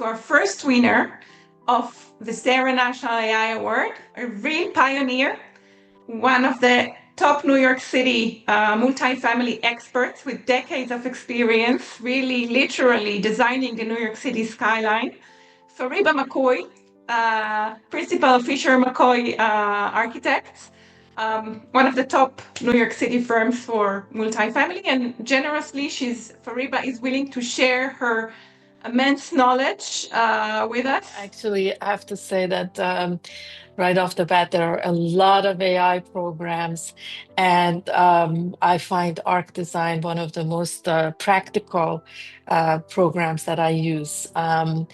to our first winner of the SARA National AI Award, a real pioneer, one of the top New York City multifamily experts with decades of experience, really literally designing the New York City skyline. Fariba Makooi, principal of Fischer Makooi Architects, one of the top New York City firms for multifamily, and generously, Fariba is willing to share her immense knowledge with us. Actually, I have to say that right off the bat, there are a lot of AI programs, and I find ArkDesign one of the most practical programs that I use. And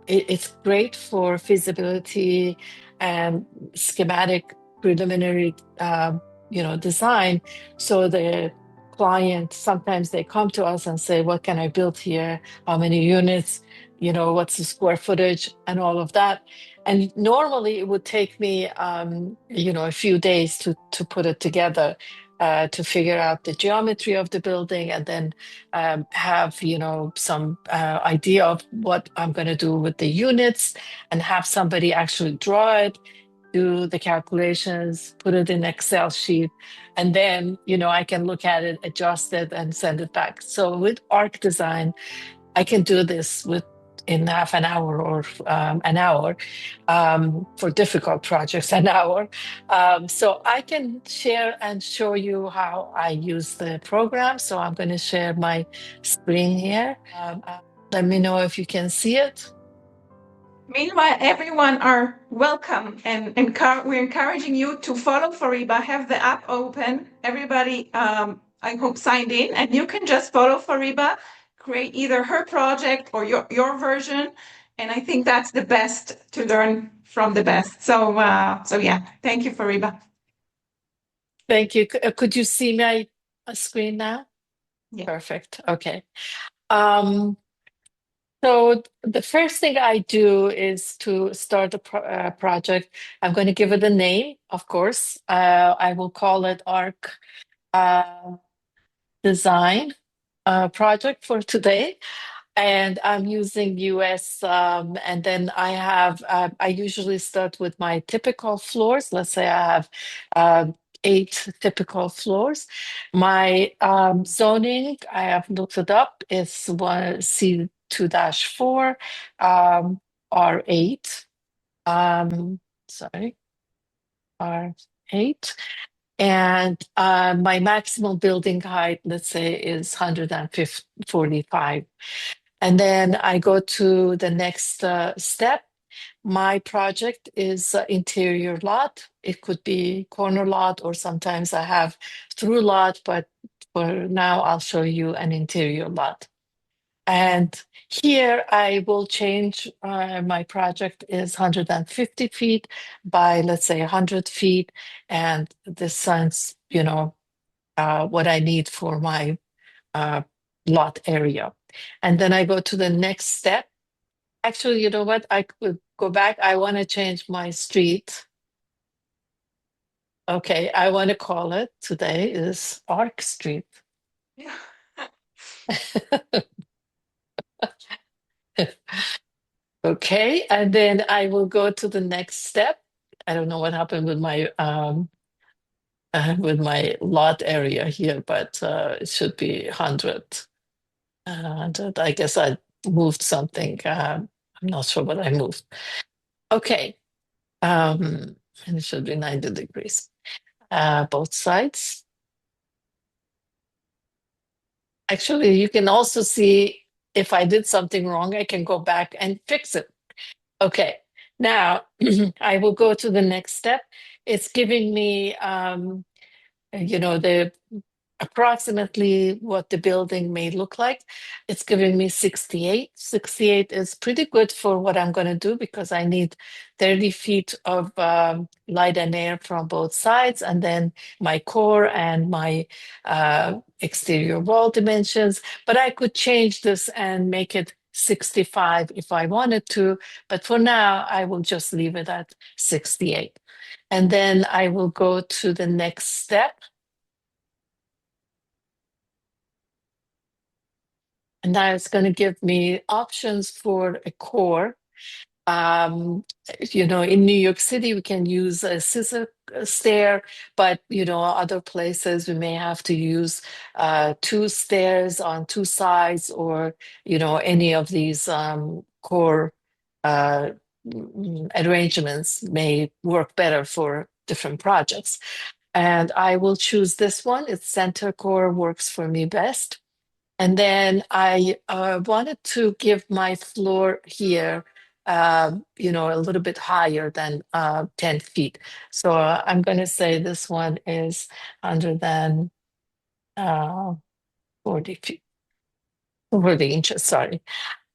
it's great for feasibility and schematic preliminary design. So the client, sometimes they come to us and say, what can I build here? How many units? What's the square footage and all of that. And normally it would take me, a few days to put it together, to figure out the geometry of the building, and then have, some idea of what I'm going to do with the units, and have somebody actually draw it, do the calculations, put it in Excel sheet, and then, I can look at it, adjust it, and send it back. So with ArkDesign, I can do this in half an hour or an hour, for difficult projects, an hour. So I can share and show you how I use the program. So I'm going to share my screen here. Let me know if you can see it. Meanwhile, everyone are welcome, and we're encouraging you to follow Fariba, have the app open. Everybody, I hope, signed in, and you can just follow Fariba, create either her project or your version, and I think that's the best to learn from the best. So yeah, thank you, Fariba. Thank you. Could you see my screen now? Yeah. Perfect. Okay. So the first thing I do is to start a project. I'm going to give it a name, of course. I will call it Ark Design project for today. And I'm using US, and then I usually start with my typical floors. Let's say I have 8 typical floors. My zoning, I have looked it up, is one C2-4, R8, sorry, R8. And my maximum building height, let's say, is 145. And then I go to the next step. My project is interior lot. It could be corner lot, or sometimes I have through lot, but for now I'll show you an interior lot. And here I will change, my project is 150 feet by, let's say, 100 feet. And this sounds, what I need for my lot area. And then I go to the next step. Actually, you know what? I could go back. I want to change my street. Okay, I want to call it today is Ark Street. Yeah. Okay, and then I will go to the next step. I don't know what happened with my lot area here, but it should be 100. I guess I moved something. I'm not sure what I moved. Okay, and it should be 90 degrees, both sides. Actually, you can also see if I did something wrong, I can go back and fix it. Okay, now I will go to the next step. It's giving me, the approximately what the building may look like. It's giving me 68. 68 is pretty good for what I'm going to do, because I need 30 feet of light and air from both sides, and then my core and my exterior wall dimensions. But I could change this and make it 65 if I wanted to, but for now I will just leave it at 68. And then I will go to the next step. And now it's going to give me options for a core. Um, in New York City, we can use a scissor stair, but other places we may have to use two stairs on two sides, or any of these core uh, arrangements may work better for different projects. And I will choose this one. Its center core works for me best. And then I wanted to give my floor here, a little bit higher than 10 feet. So I'm going to say this one is under than uh, 40 feet, 40 inches, sorry.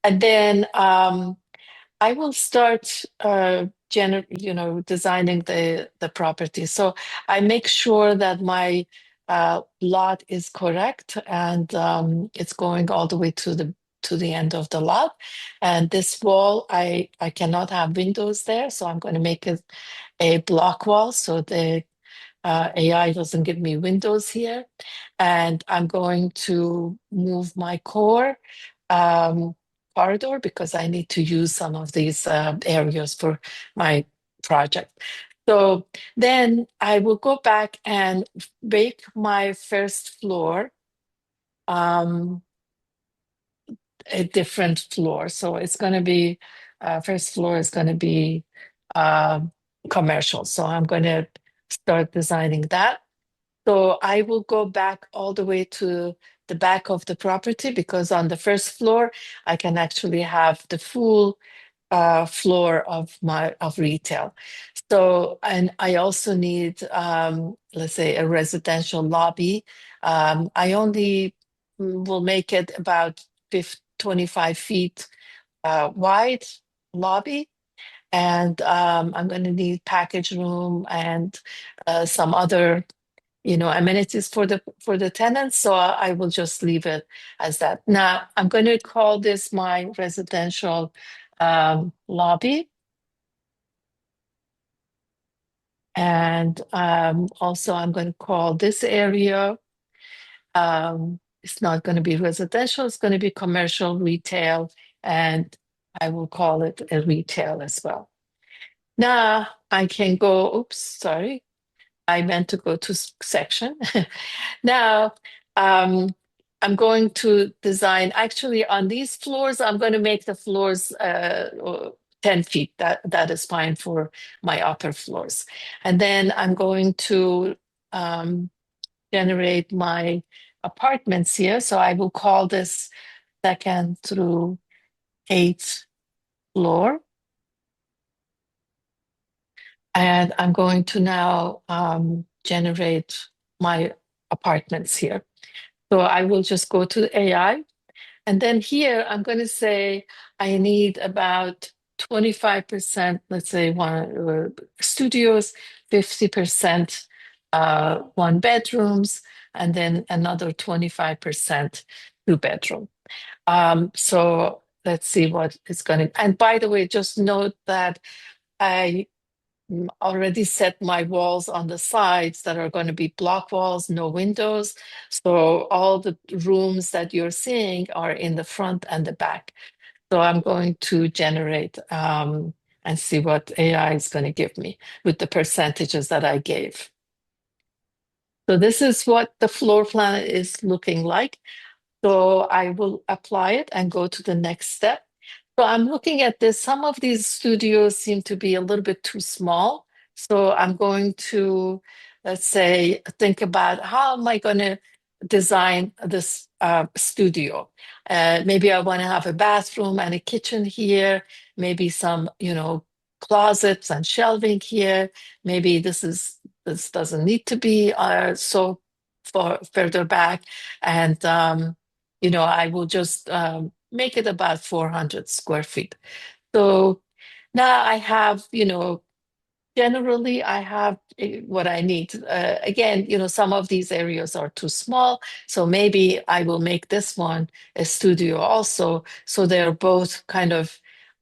And then I will start designing the property. So I make sure that my lot is correct, and it's going all the way to the end of the lot. And this wall, I cannot have windows there, so I'm going to make it a block wall so the AI doesn't give me windows here. And I'm going to move my core um, corridor because I need to use some of these areas for my project. So then I will go back and make my first floor a different floor. So it's going to be, first floor is going to be uh, commercial. So I'm going to start designing that. So I will go back all the way to the back of the property, because on the first floor, I can actually have the full floor of retail. So, and I also need, let's say, a residential lobby. I only will make it about 25 feet wide lobby. And I'm going to need package room and some other amenities for the tenants. So I will just leave it as that. Now I'm going to call this my residential lobby. And also I'm going to call this area, it's not going to be residential, it's going to be commercial retail, and I will call it a retail as well. Now I can go, oops, sorry. I meant to go to section. Now, I'm going to design, actually on these floors, I'm going to make the floors 10 feet. That is fine for my upper floors. And then I'm going to generate my apartments here. So I will call this second through eighth floor. And I'm going to now generate my apartments here. So I will just go to AI. And then here I'm going to say I need about 25%, let's say one studios, 50% one bedrooms, and then another 25% two bedroom. So let's see what it's going to. And by the way, just note that I already set my walls on the sides that are going to be block walls, no windows. So all the rooms that you're seeing are in the front and the back. So I'm going to generate and see what AI is going to give me with the percentages that I gave. So this is what the floor plan is looking like. So I will apply it and go to the next step. So I'm looking at this. Some of these studios seem to be a little bit too small. So I'm going to, let's say, think about how am I going to design this studio? Maybe I want to have a bathroom and a kitchen here. Maybe some, closets and shelving here. Maybe this doesn't need to be so far further back. And I will just make it about 400 square feet. So now I have, generally I have what I need. Again, some of these areas are too small. So maybe I will make this one a studio also. So they're both kind of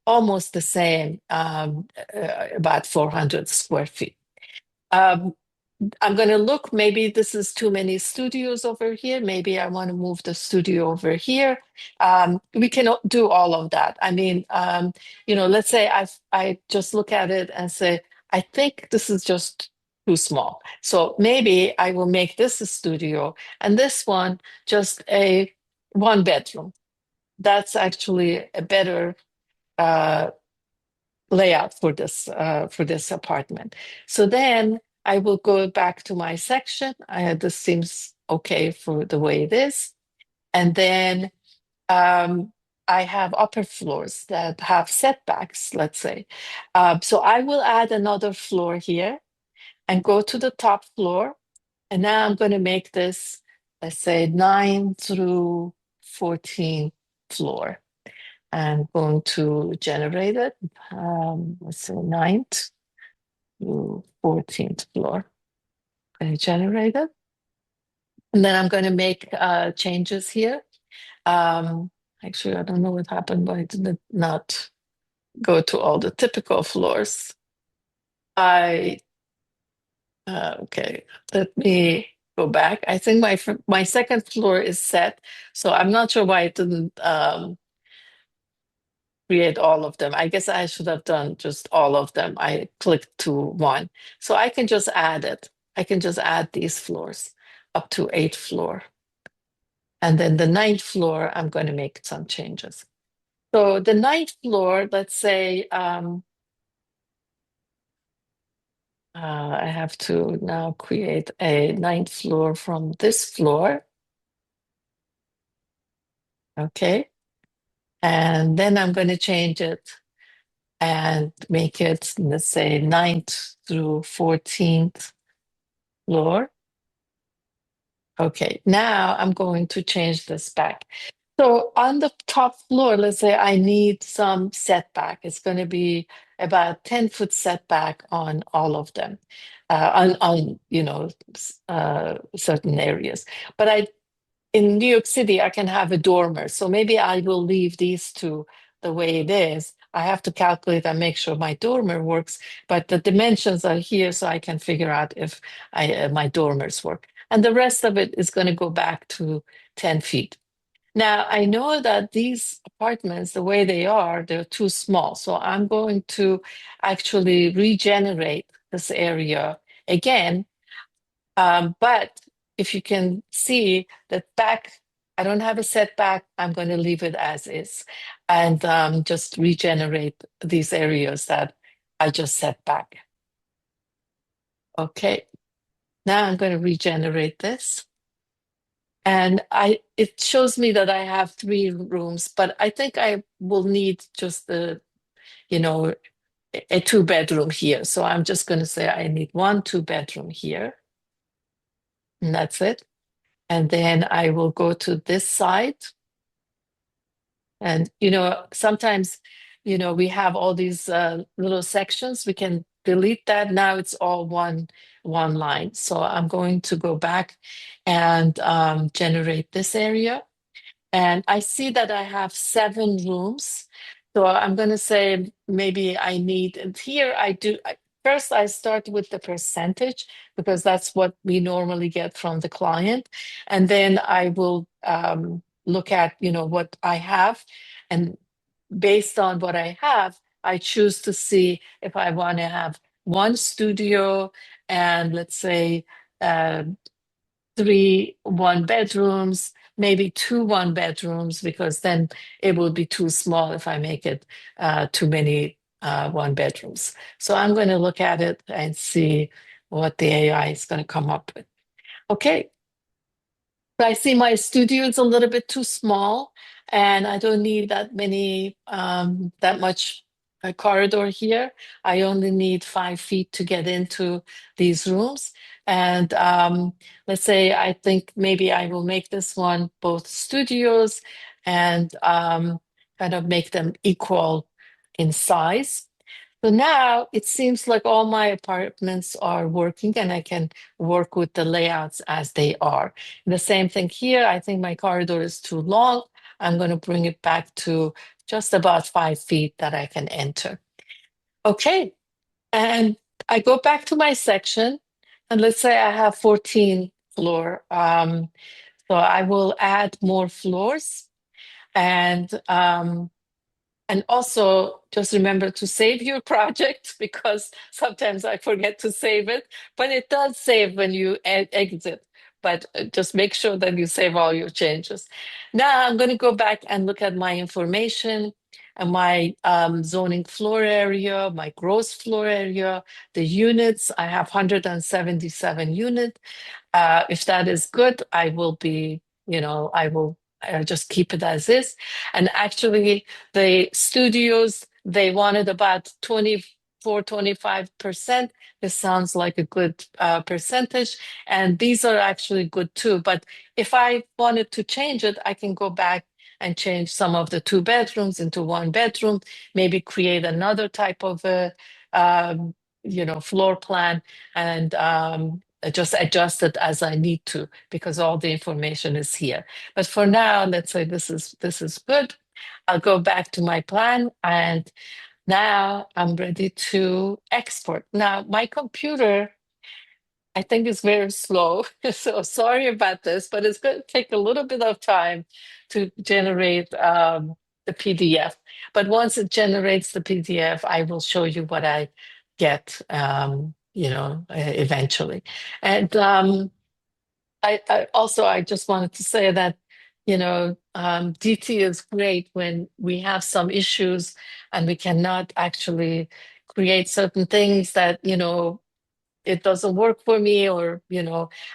almost the same, about 400 square feet. Um, I'm going to look, maybe this is too many studios over here. Maybe I want to move the studio over here. We can do all of that. I mean, let's say I just look at it and say, I think this is just too small. So maybe I will make this a studio and this one just a one bedroom. That's actually a better uh, layout for this apartment. So then I will go back to my section. This seems okay for the way it is. And then I have upper floors that have setbacks, let's say. So I will add another floor here and go to the top floor. And now I'm going to make this, let's say, 9 through 14 floor. I'm going to generate it. Let's say 9th to 14th floor. I generate it. And then I'm going to make changes here. Actually, I don't know what happened, but I did not go to all the typical floors. Okay, let me go back. I think my second floor is set, so I'm not sure why it didn't create all of them. I guess I should have done just all of them. I clicked to one. So I can just add it. I can just add these floors up to 8th floor. And then the 9th floor, I'm going to make some changes. So the 9th floor, let's say, I have to now create a 9th floor from this floor. Okay. And then I'm going to change it and make it, let's say, 9th through 14th floor. Okay, now I'm going to change this back. So on the top floor, let's say I need some setback. It's going to be about 10-foot setback on all of them, on certain areas. But in New York City, I can have a dormer. So maybe I will leave these two the way it is. I have to calculate and make sure my dormer works, but the dimensions are here so I can figure out if my dormers work. And the rest of it is going to go back to 10 feet. Now, I know that these apartments, the way they are, they're too small. So I'm going to actually regenerate this area again. But if you can see that back, I don't have a setback, I'm going to leave it as is and just regenerate these areas that I just set back. Okay, now I'm going to regenerate this. And it shows me that I have 3 rooms, but I think I will need just a 2-bedroom here. So I'm just going to say I need 1 2-bedroom here. And that's it. And then I will go to this side. And, sometimes, we have all these little sections. We can delete that. Now it's all one line. So I'm going to go back and generate this area. And I see that I have 7 rooms. So I'm going to say maybe I need, and here first I start with the percentage because that's what we normally get from the client. And then I will look at, what I have. And based on what I have, I choose to see if I want to have 1 studio and let's say, 3 1-bedrooms, maybe 2 1-bedrooms, because then it will be too small if I make it too many 1-bedrooms. So I'm going to look at it and see what the AI is going to come up with. Okay. So I see my studio is a little bit too small and I don't need that much corridor here. I only need 5 feet to get into these rooms. And let's say I think maybe I will make this one both studios and kind of make them equal in size. So now it seems like all my apartments are working and I can work with the layouts as they are. The same thing here. I think my corridor is too long. I'm going to bring it back to just about 5 feet that I can enter. Okay. And I go back to my section And let's say I have 14 floor. So I will add more floors and also just remember to save your project because sometimes I forget to save it, but it does save when you exit. But just make sure that you save all your changes. Now I'm going to go back and look at my information and my zoning floor area, my gross floor area, the units. I have 177 units. If that is good, I will be, I will just keep it as is. And actually, the studios, they wanted about 24, 25%. This sounds like a good percentage. And these are actually good too. But if I wanted to change it, I can go back and change some of the 2 bedrooms into 1 bedroom, maybe create another type of a, floor plan and just adjust it as I need to because all the information is here. But for now, let's say this is good. I'll go back to my plan and now I'm ready to export. Now my computer, I think is very slow. So sorry about this, but it's going to take a little bit of time to generate the PDF. But once it generates the PDF, I will show you what I get, eventually. And I just wanted to say that, DT is great when we have some issues and we cannot actually create certain things that, it doesn't work for me, or,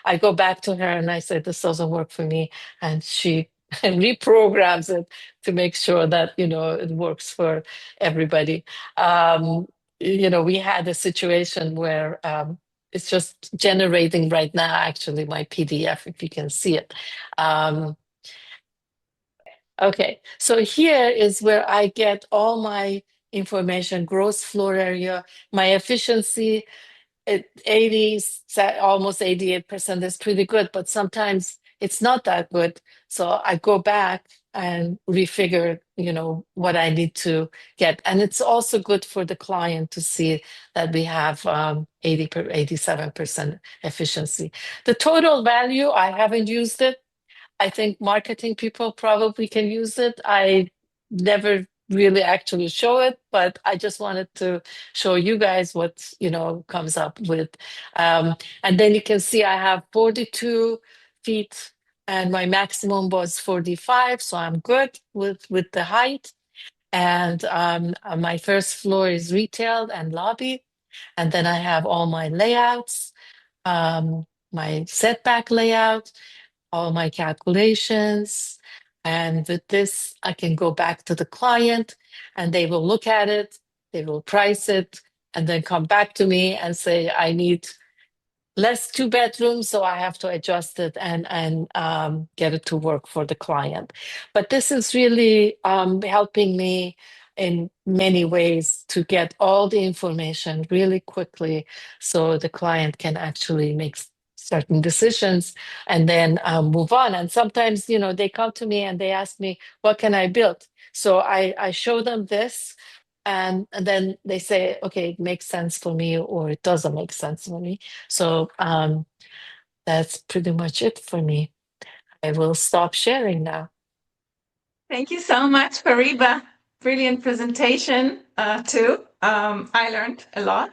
I go back to her and I say, this doesn't work for me. And she reprograms it to make sure that, it works for everybody. We had a situation where it's just generating right now, actually, my PDF, if you can see it. Okay, so here is where I get all my information, gross floor area, my efficiency, 80, almost 88% is pretty good, but sometimes it's not that good. So I go back and refigure, what I need to get. And it's also good for the client to see that we have 87% efficiency. The total value, I haven't used it. I think marketing people probably can use it. I never really actually show it, but I just wanted to show you guys what, comes up with. And then you can see I have 42 feet and my maximum was 45. So I'm good with the height. And my first floor is retail and lobby. And then I have all my layouts, my setback layout, all my calculations. And with this, I can go back to the client and they will look at it, they will price it, and then come back to me and say, I need less 2 bedrooms, so I have to adjust it and get it to work for the client. But this is really helping me in many ways to get all the information really quickly so the client can actually make certain decisions and then move on. And sometimes, they come to me and they ask me, what can I build? So I show them this and then they say, okay, it makes sense for me or it doesn't make sense for me. So that's pretty much it for me. I will stop sharing now. Thank you so much, Fariba. Brilliant presentation too. I learned a lot.